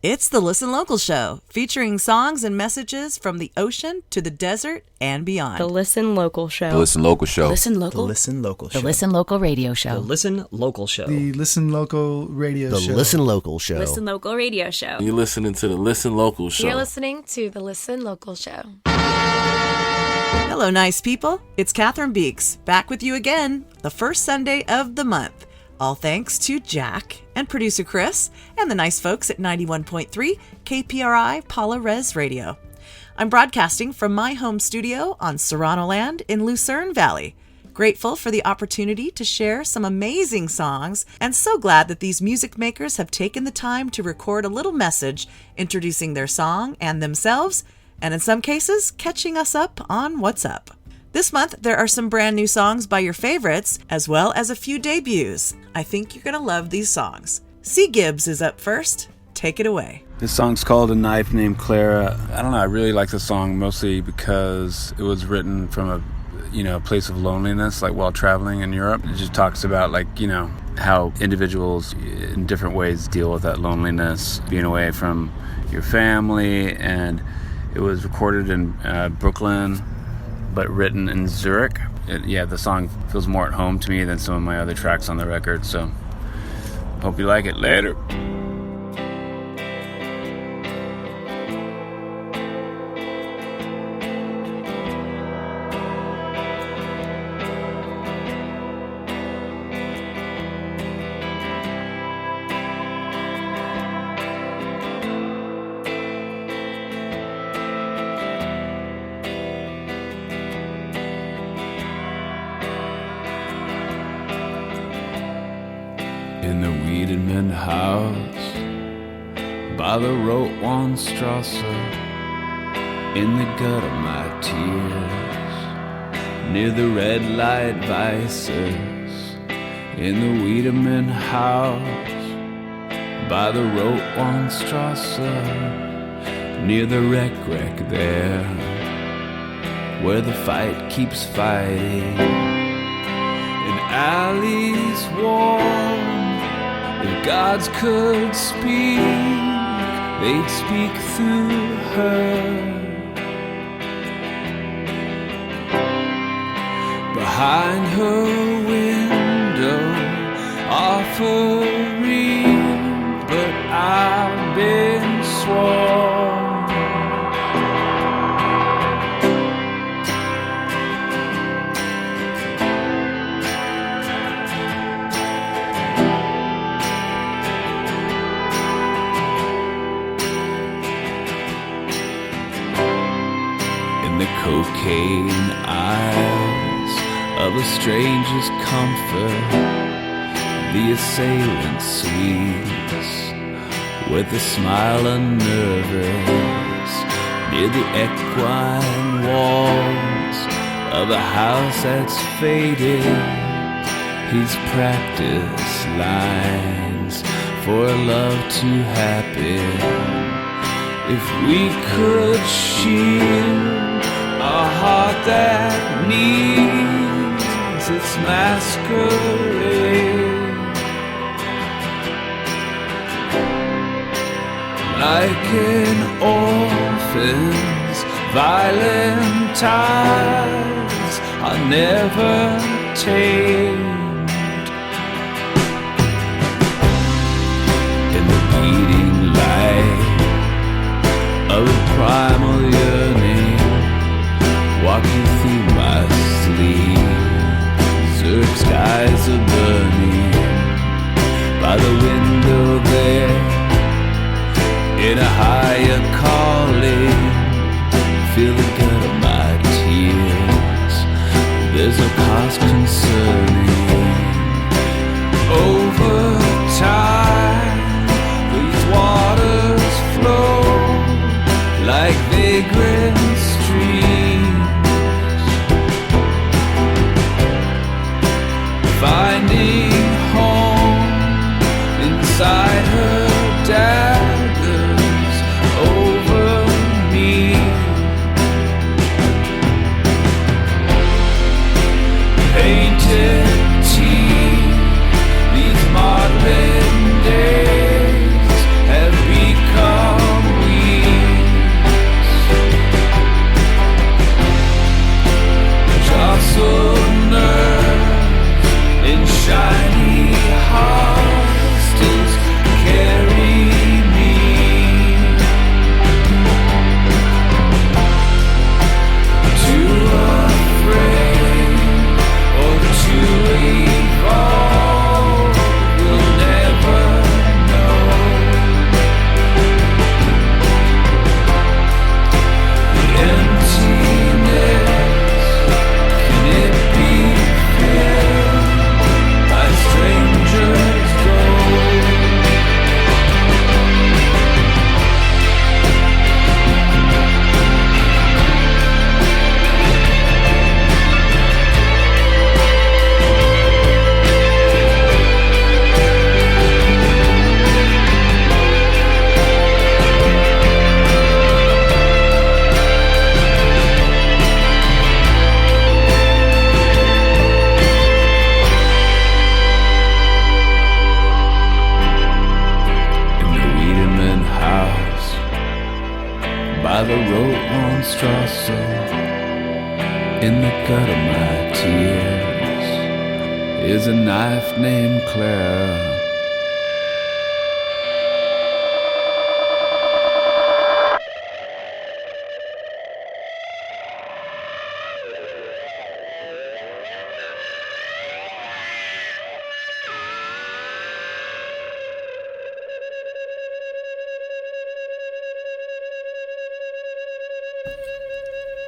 It's the Listen Local Show, featuring songs and messages from the ocean to the desert and beyond. The Listen Local Show. The Listen Local Show. Listen Local. The Listen Local Show. The Listen Local Radio Show. The Listen Local Show. The Listen Local Radio The Show. Listen Local Show. Listen Local Radio Show. You're listening to the Listen Local Show. You're listening to the Listen Local Show. Hello, nice people. It's Catherine Beeks, back with you again, the first Sunday of the month. All thanks to Jack and producer Chris and the nice folks at 91.3 KPRI Paula Res Radio. I'm broadcasting from my home studio on Serrano Land in Lucerne Valley. Grateful for the opportunity to share some amazing songs, and so glad that these music makers have taken the time to record a little message introducing their song and themselves, and in some cases, catching us up on what's up. This month, there are some brand new songs by your favorites, as well as a few debuts. I think you're going to love these songs. C. Gibbs is up first. Take it away. This song's called A Knife Named Clara. I don't know, I really like this song mostly because it was written from a place of loneliness, like while traveling in Europe. It just talks about how individuals in different ways deal with that loneliness, being away from your family. And it was recorded in Brooklyn, but written in Zurich. The song feels more at home to me than some of my other tracks on the record, so hope you like it. Later. In the Wiedemann house by the Rotweinstrasse, in the gut of my tears, near the red light vices. In the Wiedemann house by the Rotweinstrasse, near the wreck there, where the fight keeps fighting. In alleys warm, if gods could speak, they'd speak through her. Behind her window, offering, but I've been sworn. Cocaine eyes of a stranger's comfort, the assailant sweeps with a smile unnervous, near the equine walls of a house that's faded. His practice lines for a love to happen. If we could shield a heart that needs its masquerade, like an orphan's violent ties are never tamed. In the beating light of a primal yearning, walking through my sleep, Zurich skies are burning. By the window there, in a higher calling, feel the gut of my tears. There's no cost concerning. Over time, these by the Rotenstrasse, in the gut of my tears, is a knife named Clara.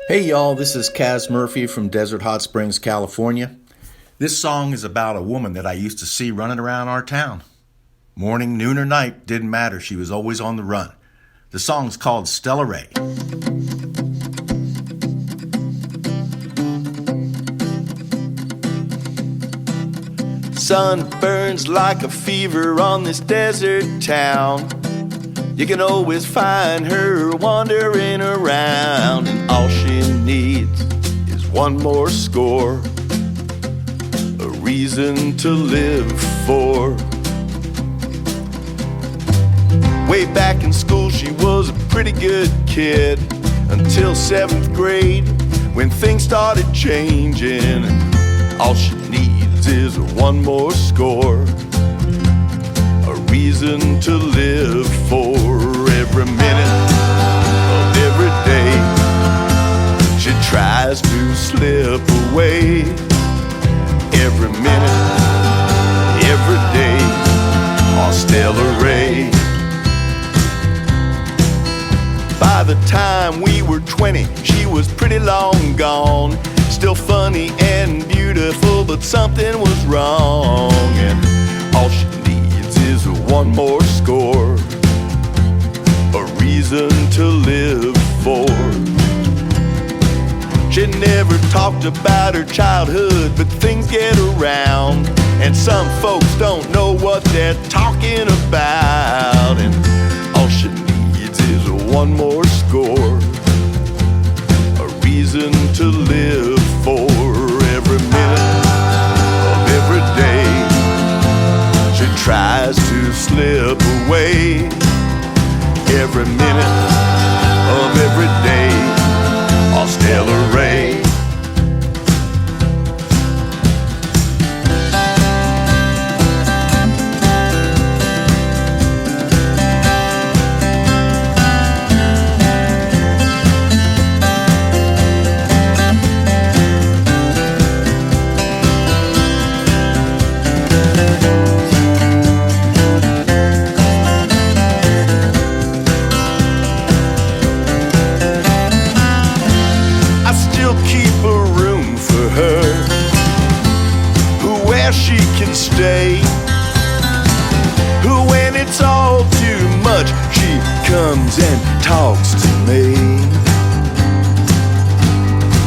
Hey y'all, this is Kaz Murphy from Desert Hot Springs, California. This song is about a woman that I used to see running around our town. Morning, noon, or night, didn't matter. She was always on the run. The song's called Stella Ray. Sun burns like a fever on this desert town. You can always find her wandering around, and all she needs is one more score, a reason to live for. Way back in school she was a pretty good kid, until 7th grade when things started changing, and all she needs is one more score, a reason to live for. Every minute of every day she tries to slip away. Every minute, every day, on Stella Ray. By the time we were 20, she was pretty long gone. Still funny and beautiful, but something was wrong, and all she needs is one more score, a reason to live for. She never talked about her childhood, but things get around, and some folks don't know what they're talking about, and all she needs is one more score, a reason to live for. Every minute of every day she tries to slip away. Every minute of every day, on Stella Ray. She can stay, who when it's all too much she comes and talks to me.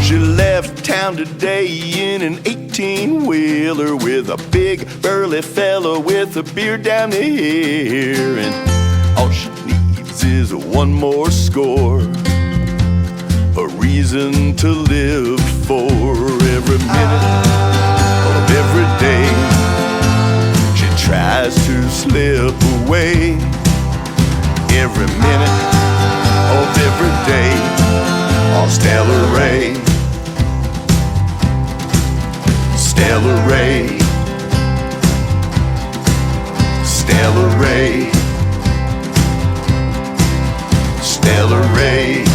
She left town today in an 18-wheeler with a big burly fella with a beard down to here, and all she needs is one more score, a reason to live for. Every minute of every day she tries to slip away. Every minute of every day, on Stella Ray. Stella Ray. Stella Ray. Stella Ray.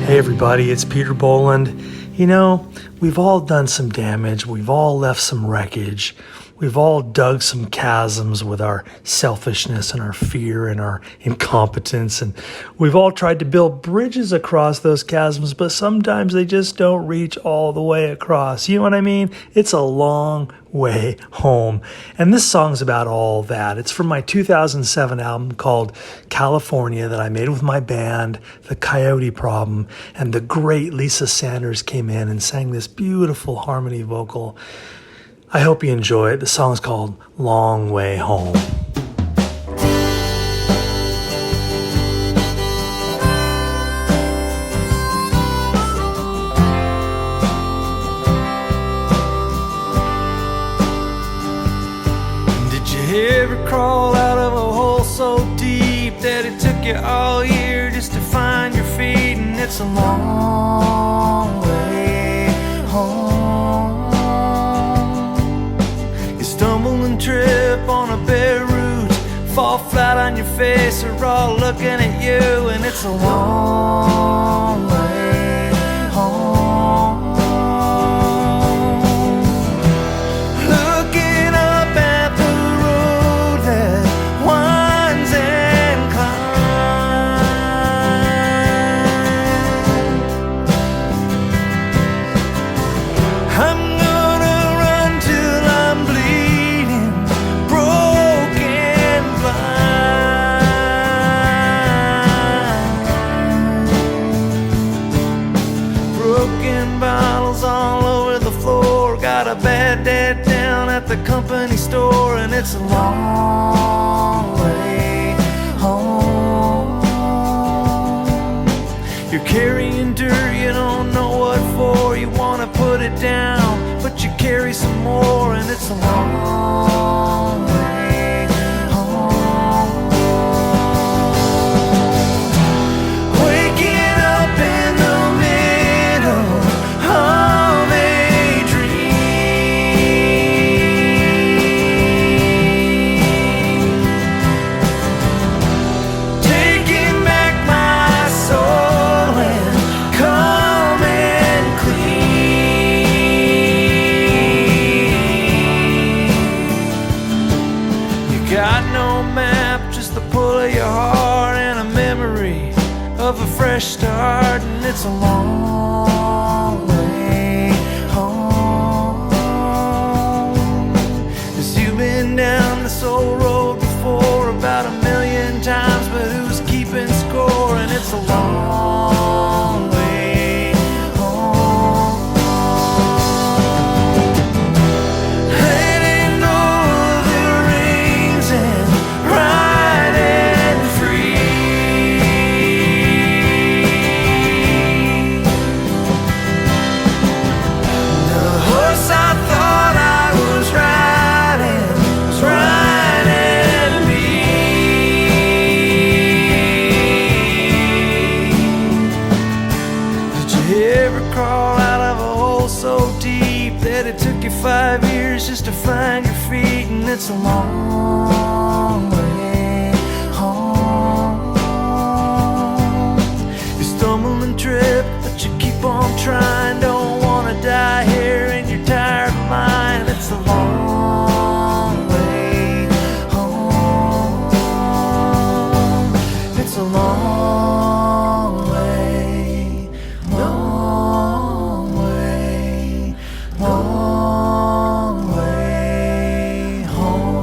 Hey everybody, it's Peter Boland. You know, we've all done some damage. We've all left some wreckage. We've all dug some chasms with our selfishness and our fear and our incompetence. And we've all tried to build bridges across those chasms, but sometimes they just don't reach all the way across. You know what I mean? It's a long way home. And this song's about all that. It's from my 2007 album called California that I made with my band, The Coyote Problem. And the great Lisa Sanders came in and sang this beautiful harmony vocal. I hope you enjoy it. The song's called Long Way Home. Did you ever crawl out of a hole so deep that it took you all year just to find your feet, and it's a long way home. You stumble and trip on a bare root, fall flat on your face, they're all looking at you, and it's a long way home. Looking up at the road that winds and climbs. I'm gonna run till I'm bleeding, broken, blind. Broken bottles all over the floor, got a bad dad down at the company store, and it's a long way home. You're carrying dirt, you don't know what for, you wanna put it down, but you carry some more, and it's a long way home. Waking up in the middle of a dream, taking back my soul and coming clean. You got no map, just the pull of your heart and a memory of a fresh start, and it's a long way home. 'Cause you've been down this old road before about 1,000,000 times, but who's keeping score? And it's a long way home. Letting go of the reins and riding free. The horse I thought I was riding me. Did you ever crawl out of a hole so deep that it took you 5 years just to find your feet? And it's a long way home. You stumble and trip, but you keep on trying. Don't wanna die here in your tired mind. It's a long way home. It's a long way, long way, long way home.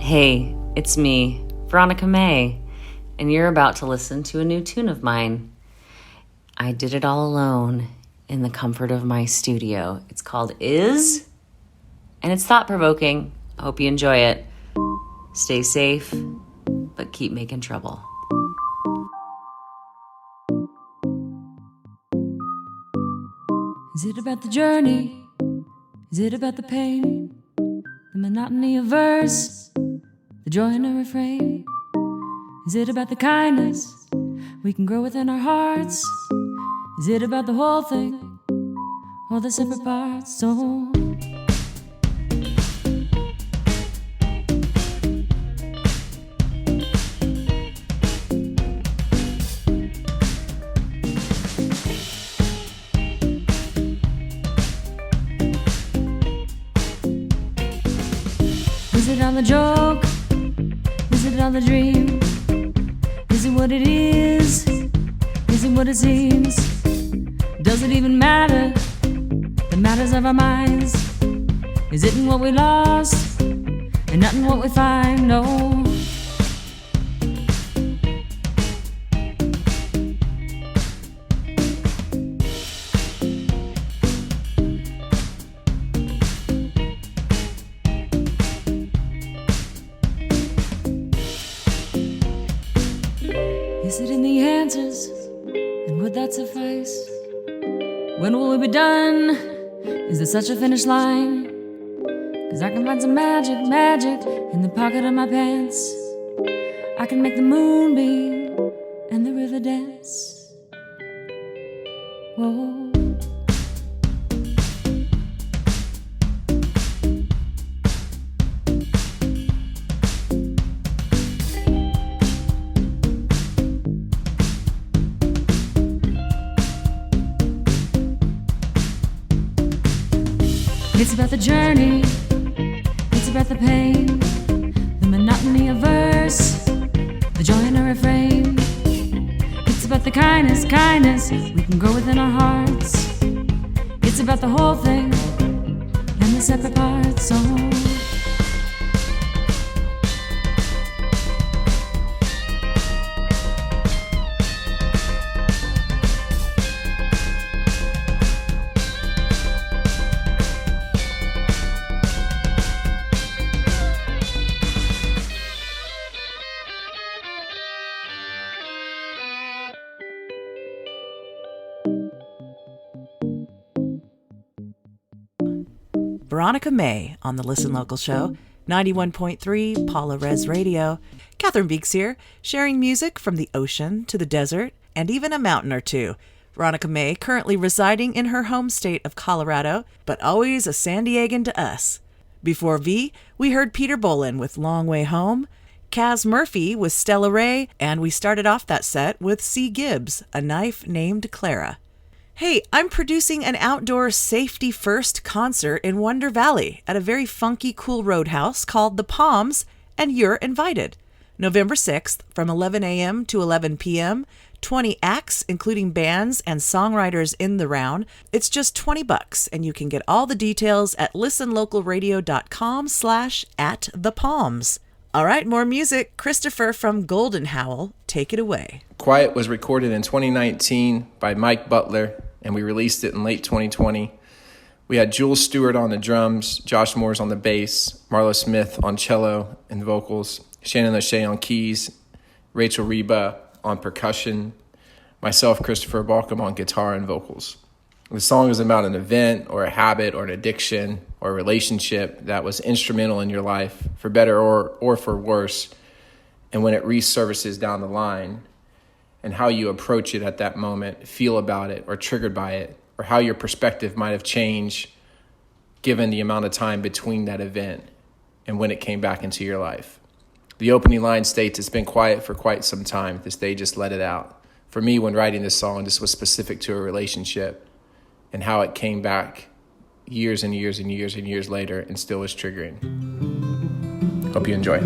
Hey, it's me, Veronica May, and you're about to listen to a new tune of mine. I did it all alone in the comfort of my studio. It's called Is, and it's thought-provoking. I hope you enjoy it. Stay safe, but keep making trouble. Is it about the journey? Is it about the pain? The monotony of verse? The joy in a refrain? Is it about the kindness we can grow within our hearts? Is it about the whole thing or the separate parts? Oh, the joke? Is it all a dream? Is it what it is? Is it what it seems? Does it even matter? The matters of our minds. Is it in what we lost and not in what we find? No. Is it in the answers? And would that suffice? When will we be done? Is there such a finish line? 'Cause I can find some magic in the pocket of my pants. I can make the moonbeam and the river dance. Whoa. It's about the journey, it's about the pain, the monotony of verse, the joy in a refrain. It's about the kindness we can grow within our hearts. It's about the whole thing and the separate parts. Oh. Veronica May on the Listen Local Show, 91.3 Paula Res Radio. Catherine Beeks here, sharing music from the ocean to the desert and even a mountain or two. Veronica May currently residing in her home state of Colorado, but always a San Diegan to us. Before V, we heard Peter Bolin with Long Way Home, Kaz Murphy with Stella Ray, and we started off that set with C. Gibbs, A Knife Named Clara. Hey, I'm producing an outdoor safety first concert in Wonder Valley at a very funky, cool roadhouse called The Palms, and you're invited. November 6th from 11 a.m. to 11 p.m., 20 acts, including bands and songwriters in the round. It's just $20, and you can get all the details at listenlocalradio.com/@thepalms. All right, more music. Christopher from Golden Howl, take it away. Quiet was recorded in 2019 by Mike Butler, and we released it in late 2020. We had Jules Stewart on the drums, Josh Moores on the bass, Marlo Smith on cello and vocals, Shannon Lachey on keys, Rachel Reba on percussion, myself, Christopher Balcom, on guitar and vocals. The song is about an event or a habit or an addiction or a relationship that was instrumental in your life, for better or for worse, and when it resurfaces down the line, and how you approach it at that moment, feel about it, or triggered by it, or how your perspective might have changed given the amount of time between that event and when it came back into your life. The opening line states, "It's been quiet for quite some time. This day just let it out." For me, when writing this song, this was specific to a relationship and how it came back years and years and years and years later and still is triggering. Hope you enjoy.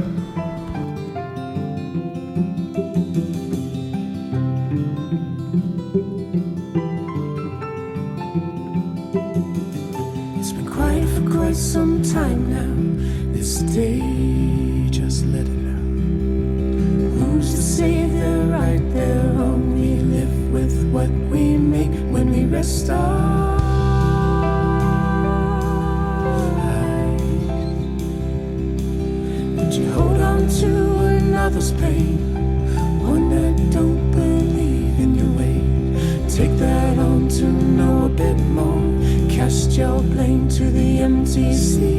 Quite some time now, this day just let it out. Who's to say they're right, they're wrong? We live with what we make when we rest our eyes. Would you hold on to another's pain, one that don't believe in your way? Take that on to know a bit more. Cast your blame to the empty sea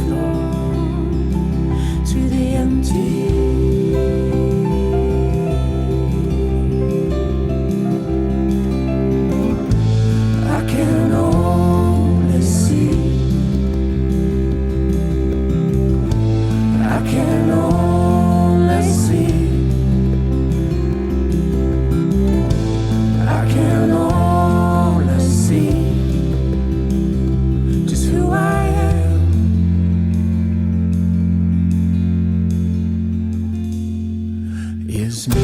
floor, to the empty. I can only see. I can only see. I can only see use me.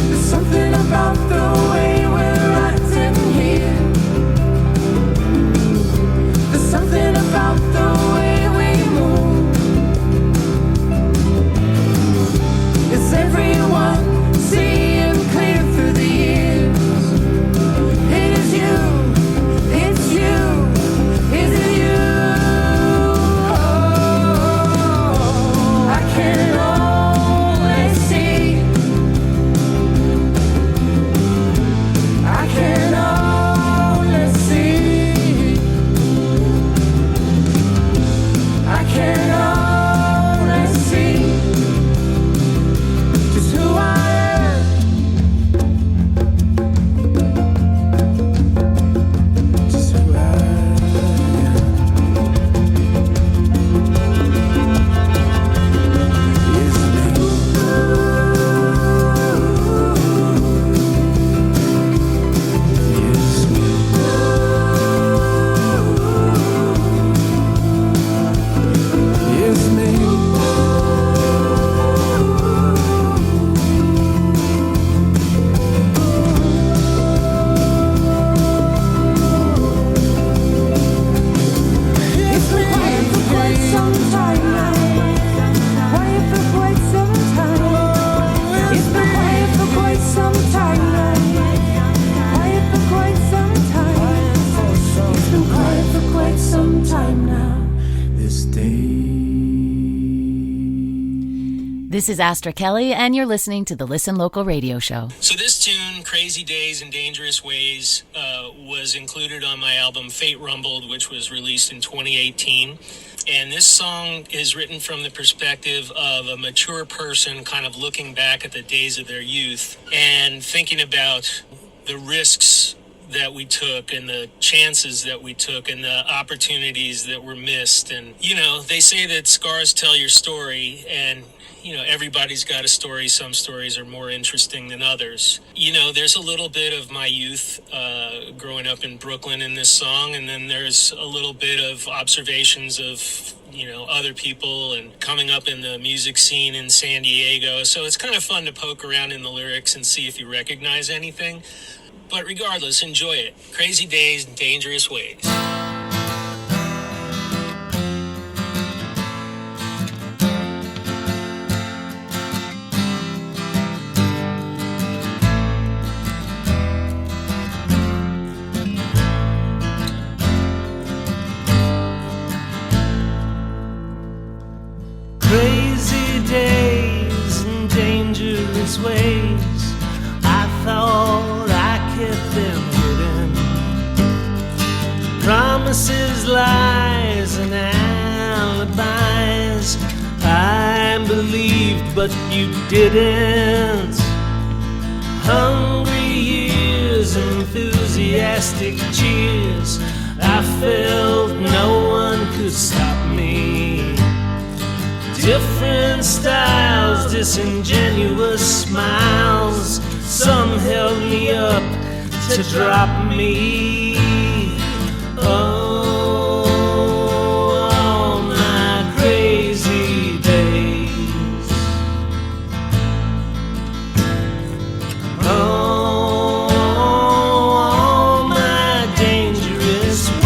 There's something about the way we're acting here. There's something about the way we move. Is everyone seeing clear through the years? It is you, it's you, is it you? Oh, I can only see. I can only see. I can only see just who I am. Just who I am. Is me. Is me. Is me. It's been quiet for quite some time now. Quiet for quite some time. It's been quiet for quite some time now. Quiet for quite some time. It's been quiet for quite some time now. This day. This is Astra Kelly, and you're listening to the Listen Local radio show. So this tune, Crazy Days and Dangerous Ways, was included on my album Fate Rumbled, which was released in 2018. And this song is written from the perspective of a mature person kind of looking back at the days of their youth and thinking about the risks that we took and the chances that we took and the opportunities that were missed. And, you know, they say that scars tell your story, and you know, everybody's got a story. Some stories are more interesting than others. You know, there's a little bit of my youth growing up in Brooklyn in this song, and then there's a little bit of observations of, you know, other people and coming up in the music scene in San Diego. So it's kind of fun to poke around in the lyrics and see if you recognize anything. But regardless, enjoy it. Crazy Days and Dangerous Ways. Crazy days and dangerous ways. I thought I kept them hidden. Promises, lies, and alibis. I believed, but you didn't. Hungry years, enthusiastic cheers. I felt no one could stop me. Different styles, disingenuous smiles. Some held me up to drop me. Oh, all my crazy days. Oh, all my dangerous ways.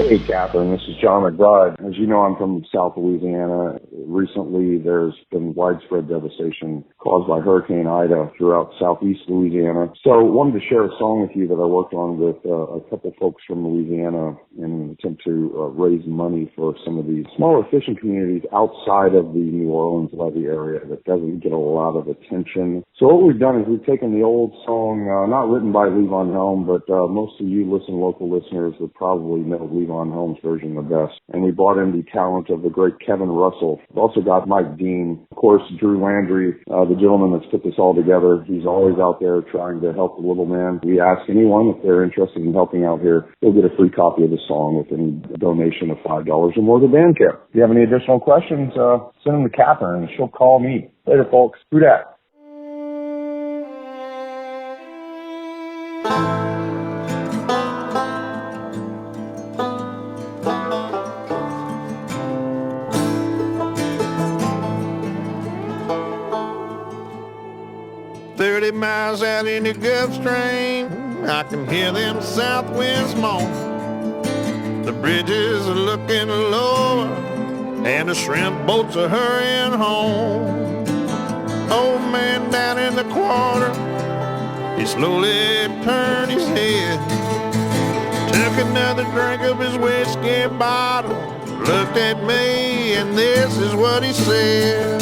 Hey, Catherine, this is John McBride. As you know, I'm from South Louisiana. Recently, there's been widespread devastation caused by Hurricane Ida throughout southeast Louisiana. So I wanted to share a song with you that I worked on with a couple folks from Louisiana in an attempt to raise money for some of these smaller fishing communities outside of the New Orleans levee area that doesn't get a lot of attention. So what we've done is we've taken the old song, not written by Levon Helm, but most of you local listeners would probably know Levon Helm's version the best. And we brought in the talent of the great Kevin Russell. We've also got Mike Dean. Of course, Drew Landry, the gentleman that's put this all together. He's always out there trying to help the little man. We ask anyone if they're interested in helping out here, they'll get a free copy of the song with any donation of $5 or more to Bandcamp. If you have any additional questions, send them to Catherine and she'll call me. Later, folks. Who dat? Miles out in the Gulf Stream, I can hear them south winds moan. The bridges are looking lower, and the shrimp boats are hurrying home. Old man down in the quarter, he slowly turned his head, took another drink of his whiskey bottle, looked at me, and this is what he said.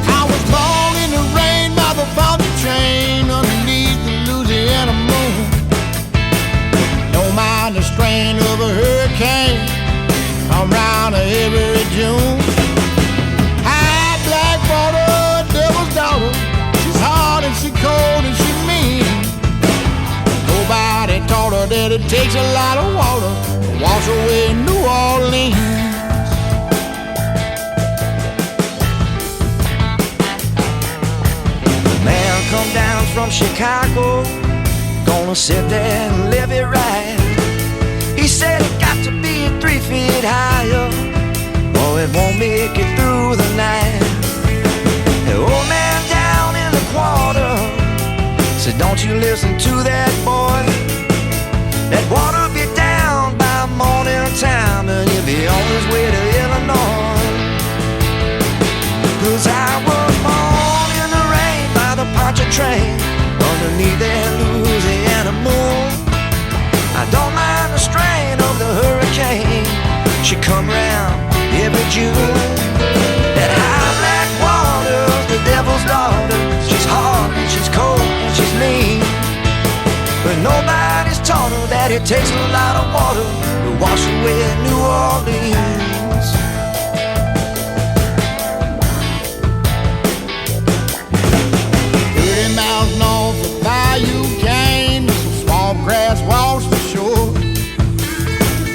I was born in the rain by the faulty train underneath the Louisiana moon. Don't mind the strain of a hurricane, I'm round every June. High black water, devil's daughter, she's hard and she cold and she mean. Nobody taught her that it takes a lot of water to wash away New Orleans. Come down from Chicago, gonna sit there and live it right. He said it got to be 3 feet higher, or it won't make it through the night. The old man down in the quarter said, don't you listen to that boy. That water'll be down by morning time, and he'll be on his way to Illinois. 'Cause I was born in the rain by the Poncha train underneath that Louisiana moon. I don't mind the strain of the hurricane, she come round every June. That high black water's the devil's daughter, she's hard and she's cold and she's mean. But nobody's taught her that it takes a lot of water to wash away New Orleans. 30 miles north of Bayou Cane, some swamp grass washed the shore.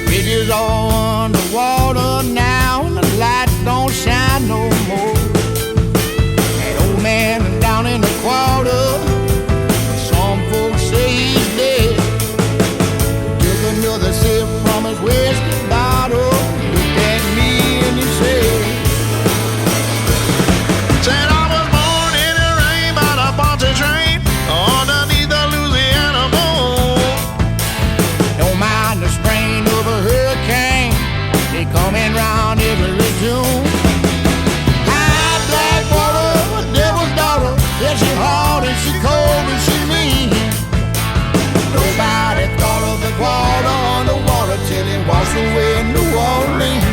Bridges all underwater now, and the lights don't shine no more. That old man down in the quarter, some folks say he's dead. Took another sip from his whiskey bottle, looked at me and he said, I was born in the rain by the Poncha train underneath the Louisiana moon. Don't mind the strain of a hurricane, they coming round every June. High black water, a devil's daughter, yeah, she hard and she cold and she mean. Nobody thought of the water underwater till it washed away New Orleans.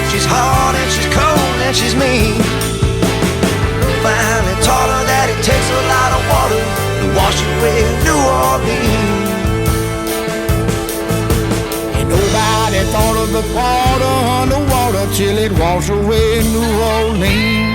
She's hard and she's cold and she's mean. Finally taught her that it takes a lot of water to the water underwater till it washed away New Orleans.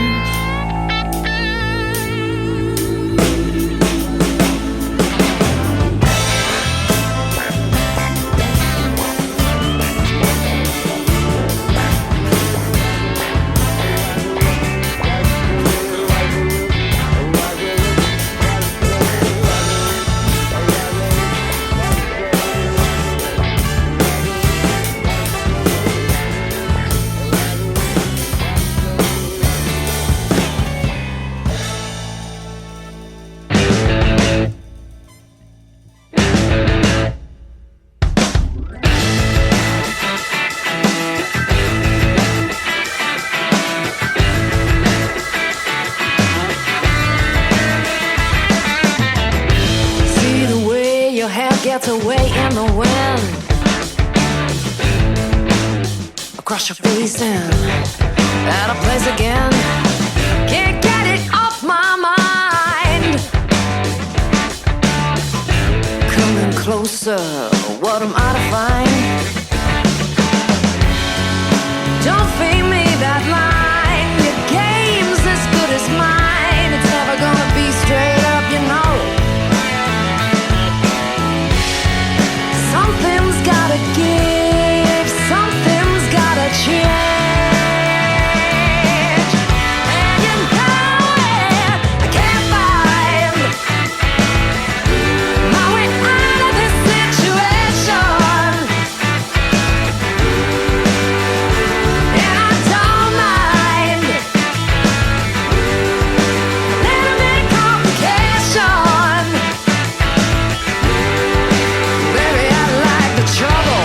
Gets away in the wind across your face and out of place again. Can't get it off my mind. Coming closer, what am I to find? Don't feed me that line. Your game's as good as mine. It's never gonna be straight up, you know. Something's gotta give, something's gotta change. And you know it, I can't find my way out of this situation. And I don't mind a little bit of complication. Baby, I like the trouble.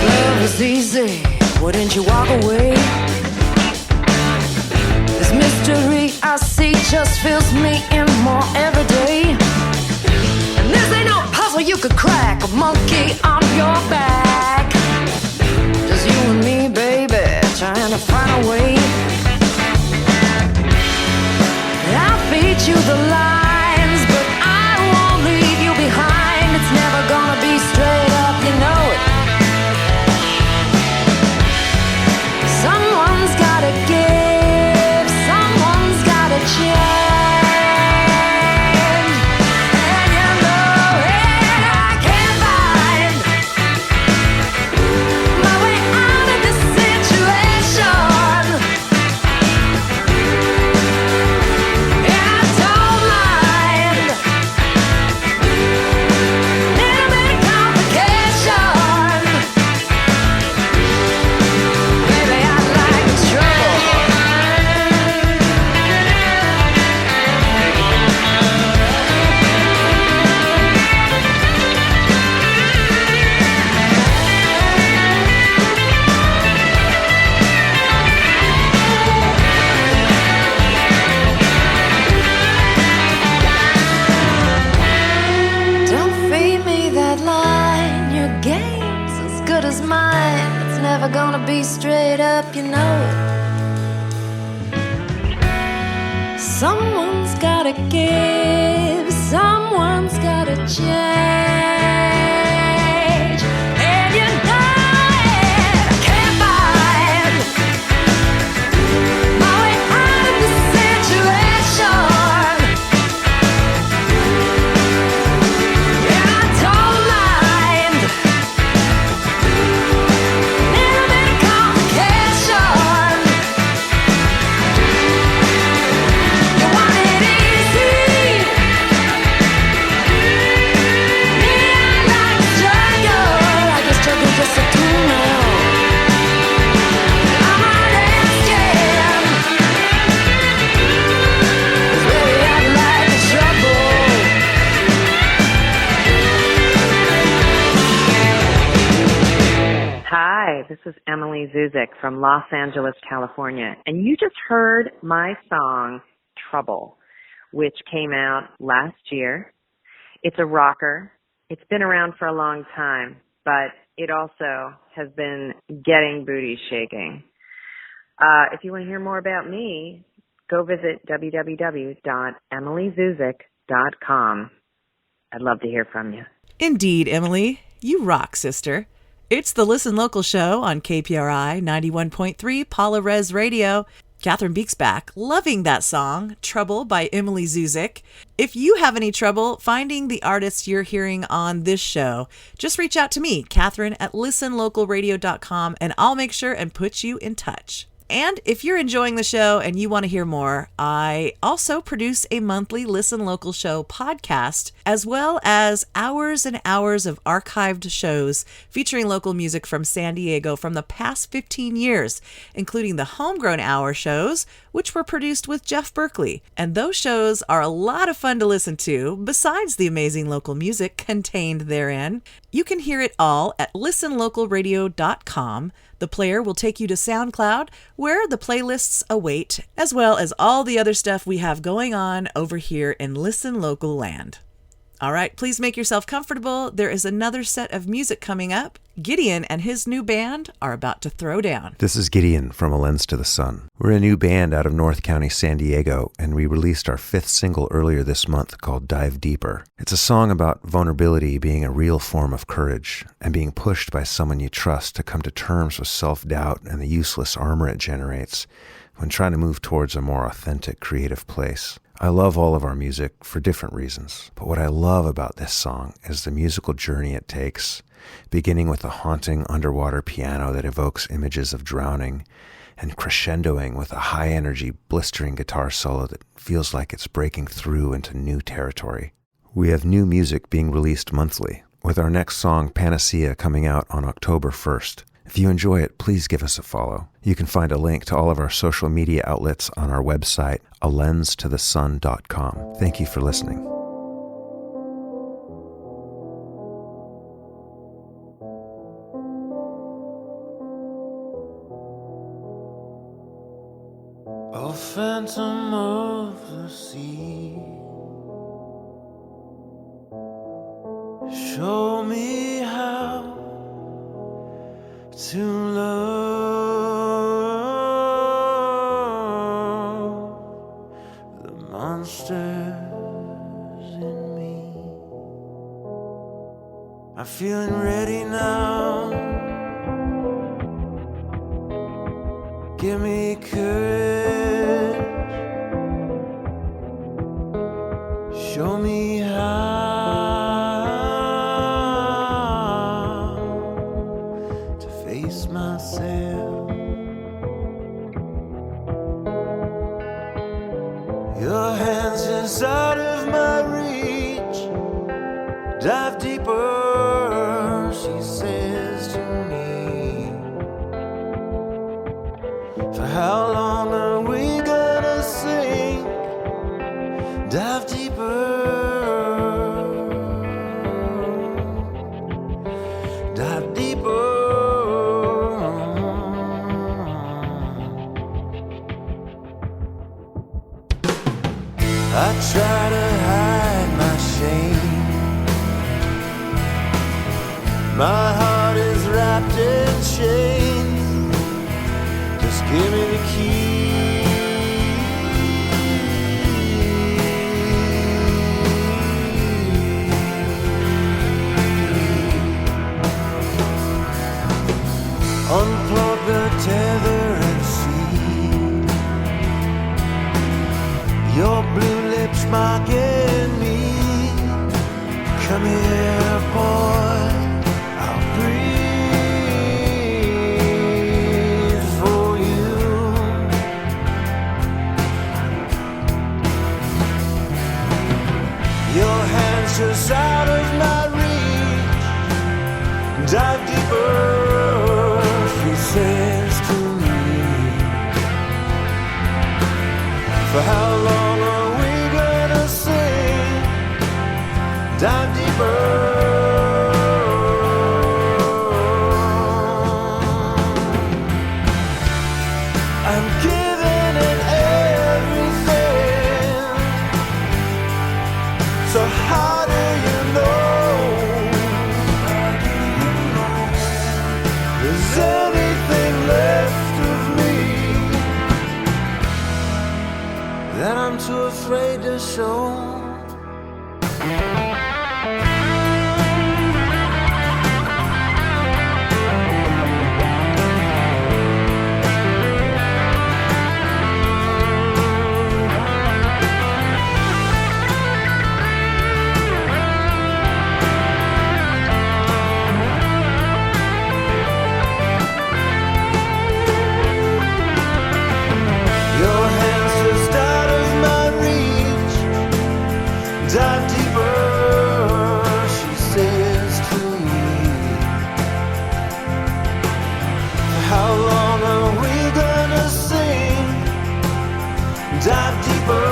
Love is easy, wouldn't you walk away? This mystery I see just fills me in more every day. And this ain't no puzzle you could crack, a monkey on your back. Just you and me, baby, trying to find a way. I'll feed you the lines, but I won't leave you behind. It's never gonna be straight up, you know it. Someone's gotta give, someone's gotta change. And you know it, I can't find my way out of this situation. And I don't mind little bit of complication. Baby, I like the trouble. Don't feed me that line. Your game's as good as mine. It's never gonna be straight up, you know it. Someone's gotta give, someone's gotta change. And you know it, I can't find my way out of this situation. And I don't mind little bit of complication. You want it easy. Me, I like struggle. I guess struggle just a tool now. I'm on asking, 'cause baby, I like the trouble. Hi, this is Emily Zuzik from Los Angeles, California, and you just heard my song, Trouble, which came out last year. It's a rocker. It's been around for a long time, but it also has been getting booty shaking. If you want to hear more about me, go visit www.emilyzuzik.com. I'd love to hear from you. Indeed, Emily. You rock, sister. It's the Listen Local show on KPRI 91.3 Paula Res Radio. Catherine Beeks back, loving that song, Trouble by Emily Zuzik. If you have any trouble finding the artists you're hearing on this show, just reach out to me, Catherine at listenlocalradio.com, and I'll make sure and put you in touch. And if you're enjoying the show and you want to hear more, I also produce a monthly Listen Local Show podcast, as well as hours and hours of archived shows featuring local music from San Diego from the past 15 years, including the Homegrown Hour shows, which were produced with Jeff Berkeley. And those shows are a lot of fun to listen to, besides the amazing local music contained therein. You can hear it all at listenlocalradio.com. The player will take you to SoundCloud, where the playlists await, as well as all the other stuff we have going on over here in Listen Local Land. All right, please make yourself comfortable. There is another set of music coming up. Gideon and his new band are about to throw down. This is Gideon from A Lens to the Sun. We're a new band out of North County, San Diego, and we released our 5th single earlier this month called Dive Deeper. It's a song about vulnerability being a real form of courage and being pushed by someone you trust to come to terms with self-doubt and the useless armor it generates when trying to move towards a more authentic, creative place. I love all of our music for different reasons, but what I love about this song is the musical journey it takes, beginning with a haunting underwater piano that evokes images of drowning, and crescendoing with a high-energy, blistering guitar solo that feels like it's breaking through into new territory. We have new music being released monthly, with our next song, Panacea, coming out on October 1st. If you enjoy it, please give us a follow. You can find a link to all of our social media outlets on our website, alenstothesun.com. Thank you for listening. A phantom of the sea, show me how to love the monsters in me. I'm feeling ready now. Give me courage. Show me how to face myself. Your hands just out of my reach. Dive deeper, she says to me. For how long are we gonna sink? Dive deeper. Dive deeper. I try to hide my shame. My heart is wrapped in chains. Just give me the key. Unplug the tether and see your blue lips mocking me. Come here, boy, I'll breathe for you. Your hands just out of my reach. Dive deeper, she says to me. For how long are we gonna sing? Dive deeper. I'm giving it everything. So how do you know? Is anything left of me? too afraid to show. Dive deeper, she says to me. How long are we gonna sing? Dive deeper.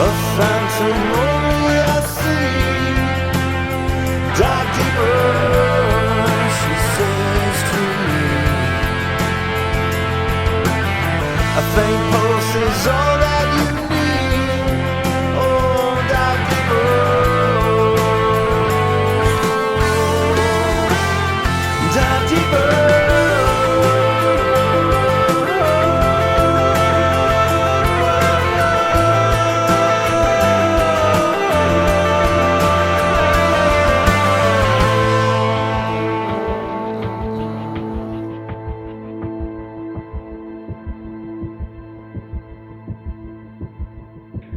A phantom only I see. Dive deeper, she says to me. A faint pulse is all that you need. Oh, dive deeper. Dive deeper.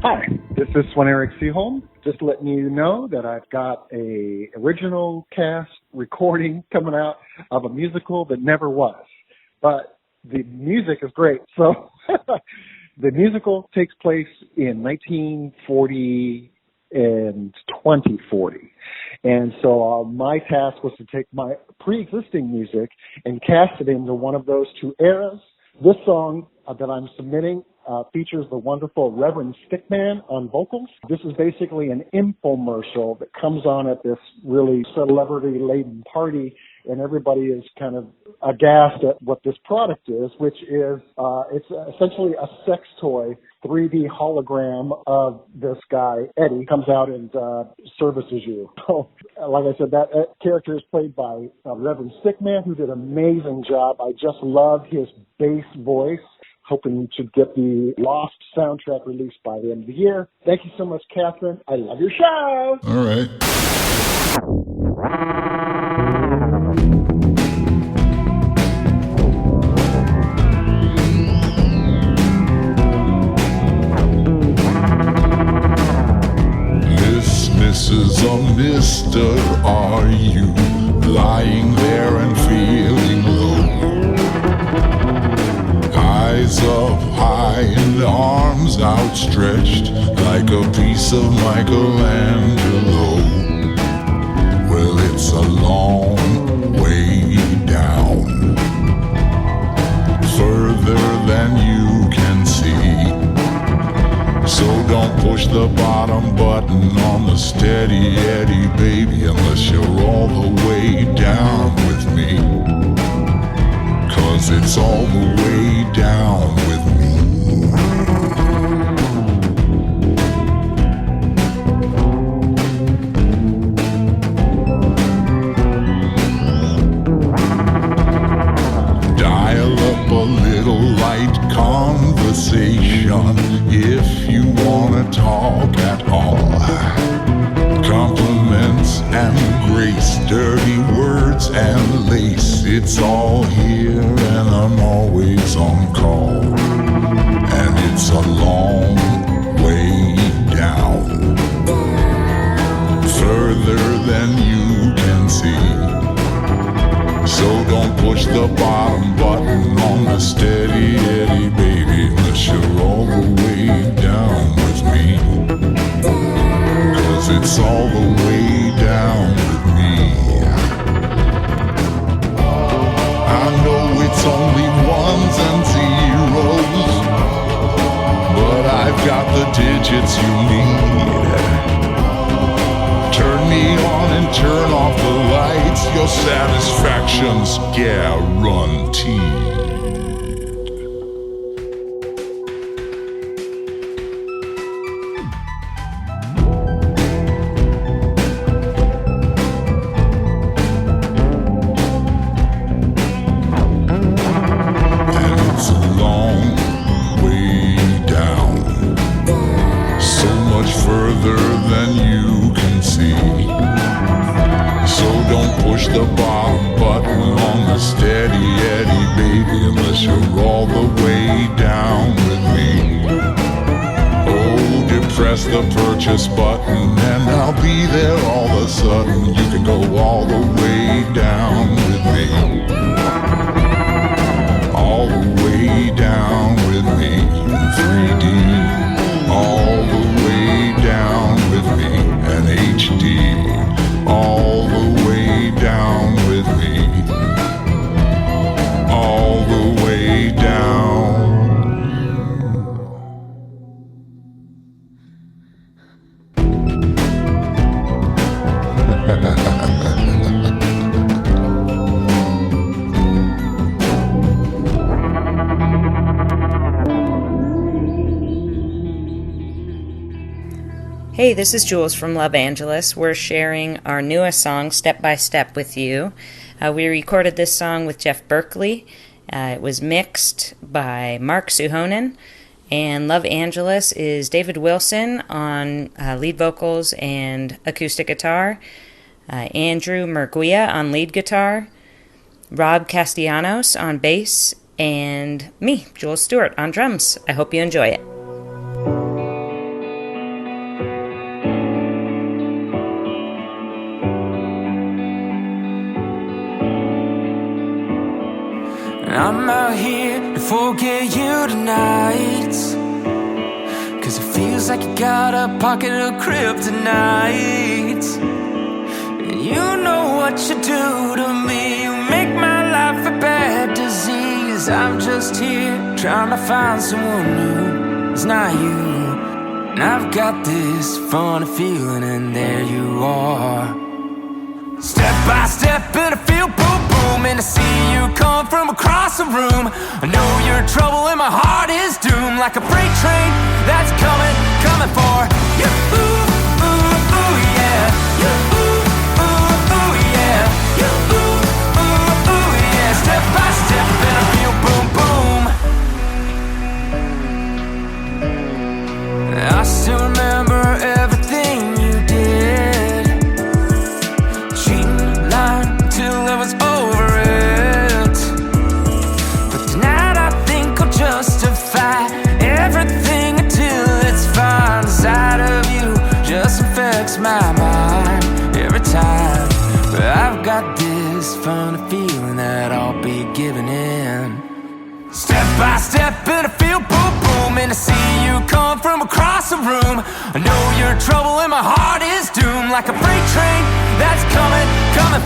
Hi, this is Swan Eric Seaholm. Just letting you know that I've got a original cast recording coming out of a musical that never was. But the music is great. So the musical takes place in 1940 and 2040. And so my task was to take my pre-existing music and cast it into one of those two eras. This song that I'm submitting features the wonderful Reverend Stickman on vocals. This is basically an infomercial that comes on at this really celebrity-laden party, and everybody is kind of aghast at what this product is, which is it's essentially a sex toy, 3D hologram of this guy, Eddie, comes out and services you. So, like I said, that character is played by Reverend Stickman, who did an amazing job. I just love his bass voice. Hoping to get the Lost soundtrack released by the end of the year. Thank you so much, Catherine. I love your show. All right. Mrs. or Mister, are you lying there and feeling low? Eyes up high and arms outstretched like a piece of Michelangelo. Well, it's a long way down, further than you can see. So don't push the bottom button on the steady Eddie, baby, unless you're all the way down with me. 'Cause it's all the way down with me. Dial up a little light conversation if you wanna talk at all. Compliments and grace, dirty words and lace, it's all here and I'm always on call. And it's a long way down, further than you can see. So don't push the bottom button on the steady Eddie, baby, unless you're all the way down with me. 'Cause it's all the way down with me. I know it's only ones and zeros, but I've got the digits you need. Turn me on and turn off the lights, your satisfaction's guaranteed. further than you can see. So don't push the bottom button on the steady Eddie, baby, unless you're all the way down with me. Oh, depress the purchase button and I'll be there all of a sudden. You can go all the way down with me. All the way down with me in 3D. All the way down with me in HD. All the way down with me. All the way down. Hey, this is Jules from Los Angeles. We're sharing our newest song, Step by Step, with you. We recorded this song with Jeff Berkeley. It was mixed by Mark Suhonen. And Los Angeles is David Wilson on lead vocals and acoustic guitar, Andrew Merguia on lead guitar, Rob Castellanos on bass, and me, Jules Stewart, on drums. I hope you enjoy it. I'm out here to forget you tonight, 'cause it feels like you got a pocket of kryptonite. And you know what you do to me, you make my life a bad disease. I'm just here trying to find someone new, it's not you. And I've got this funny feeling and there you are. Step by step and I feel boom boom, and I see you come from across the room. I know you're trouble and my heart is doomed, like a freight train that's coming for you. Ooh, ooh, ooh, yeah. You, ooh, ooh, ooh, yeah. You, ooh, ooh, ooh, yeah. Step by step and I feel boom boom. I still remember everything you did. Till I was over it. But tonight I think I'll justify everything until it's fine. The sight of you just infects my mind every time. But I've got this funny feeling that I'll be giving in. Step by step and I feel boom boom, and I see you come from across the room. I know you're trouble and my heart is doomed, like a freight train that's coming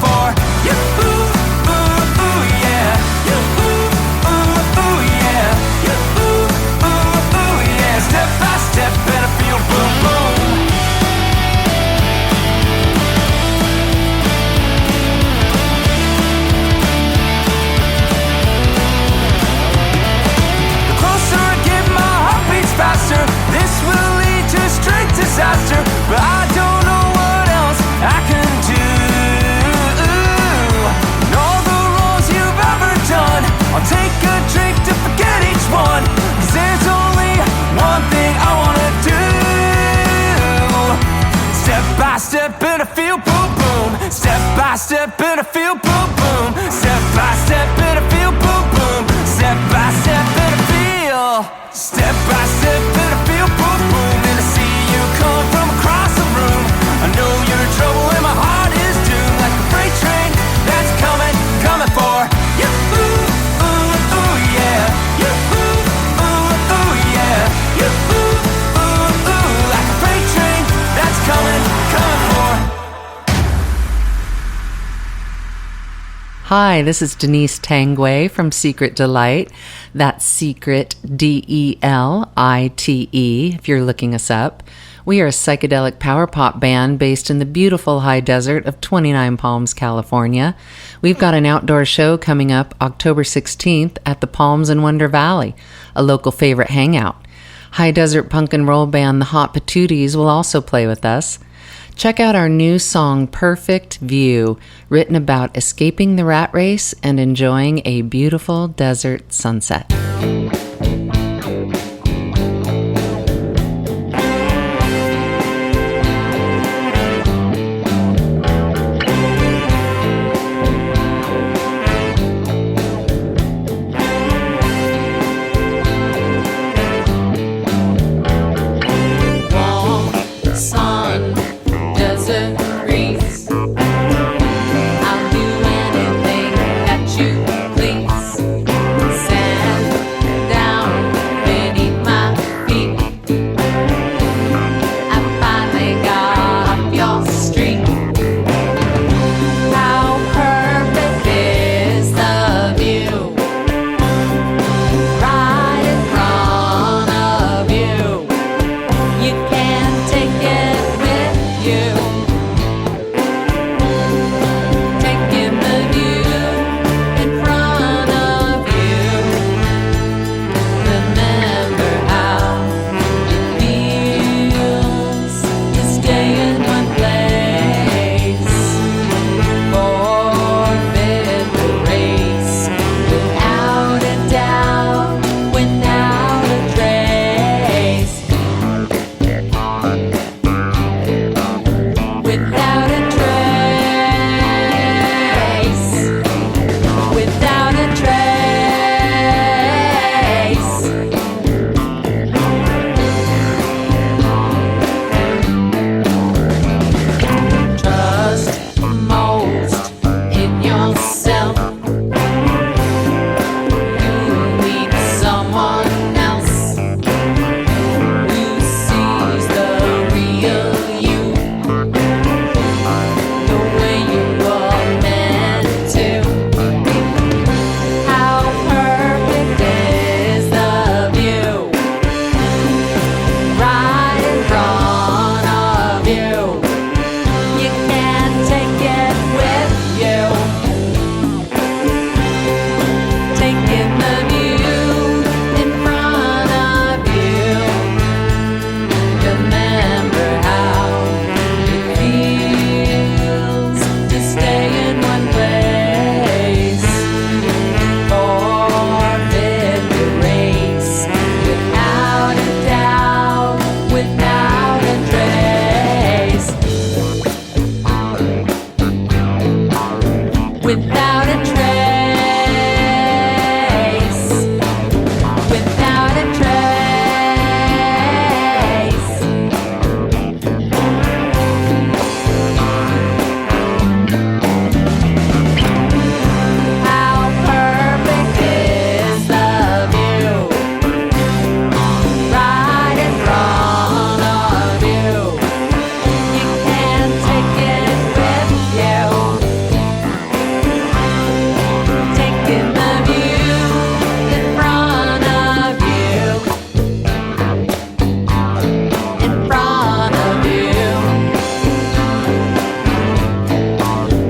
for you. Ooh, ooh, ooh, yeah. You, ooh, ooh, ooh, yeah. You, ooh, ooh, ooh, yeah. Step by step and I feel boom boom. Faster. This will lead to straight disaster, but I don't know what else I can do. And all the wrongs you've ever done, I'll take a drink to forget each one, 'cause there's only one thing I wanna do. Step by step and I feel boom boom. Step by step and I feel boom boom. Step by step and I feel boom boom. Step by step and I feel. Step by step and I feel boom boom, and I see you come from across the room. I know you're in trouble and my heart is doomed, like a freight train that's coming for you. Ooh, ooh, ooh, yeah. You, ooh, ooh, ooh, yeah. You, ooh, ooh, ooh, like a freight train that's coming for. Hi, this is Denise Tangway from Secret Delight. That's Secret Delite, if you're looking us up. We are a psychedelic power pop band based in the beautiful high desert of 29 Palms, California. We've got an outdoor show coming up October 16th at the Palms in Wonder Valley, a local favorite hangout. High desert punk and roll band The Hot Patooties will also play with us. Check out our new song, Perfect View, written about escaping the rat race and enjoying a beautiful desert sunset. desert breeze. I'll do anything that you please. Sand down beneath my feet. I finally got off your street. How perfect is the view right in front of you. You can't take it with you. Taking the view in front of you. Remember how it feels to stay in one place. Forfeit the race without a doubt, without a trace. Without a trace. Without a trace. Trust most in yourself. You need someone else who sees the real you, the way you are meant to. How perfect is the view right in front of you. You can't take it with you. Taking the view in front of you. Remember how it feels to stay in one place. Forfeit the race without a doubt, without a trace. Without a trace. Without a trace. How perfect is the view right in front of you. You can't take it with you. Taking the view in front of you. In front of you.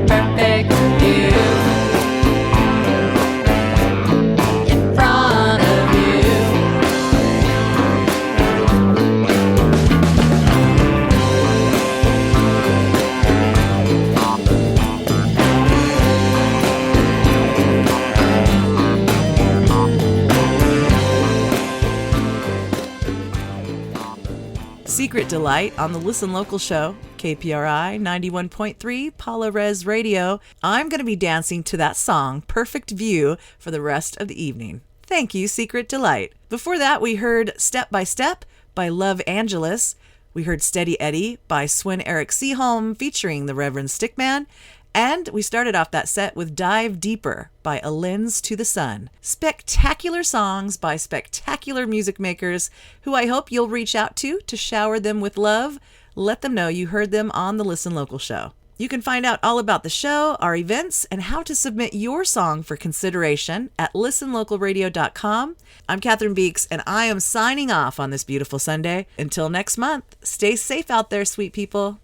Perfect view. In front of you. Secret Delight on the Listen Local show, KPRI 91.3 Paula Res Radio. I'm going to be dancing to that song, Perfect View, for the rest of the evening. Thank you, Secret Delight. Before that, we heard Step by Step by Love Angeles. We heard Steady Eddie by Swen Eric Seaholm featuring the Reverend Stickman. And we started off that set with Dive Deeper by A Lens to the Sun. Spectacular songs by spectacular music makers who I hope you'll reach out to shower them with love. Let them know you heard them on the Listen Local show. You can find out all about the show, our events, and how to submit your song for consideration at listenlocalradio.com. I'm Catherine Beeks, and I am signing off on this beautiful Sunday. Until next month, stay safe out there, sweet people.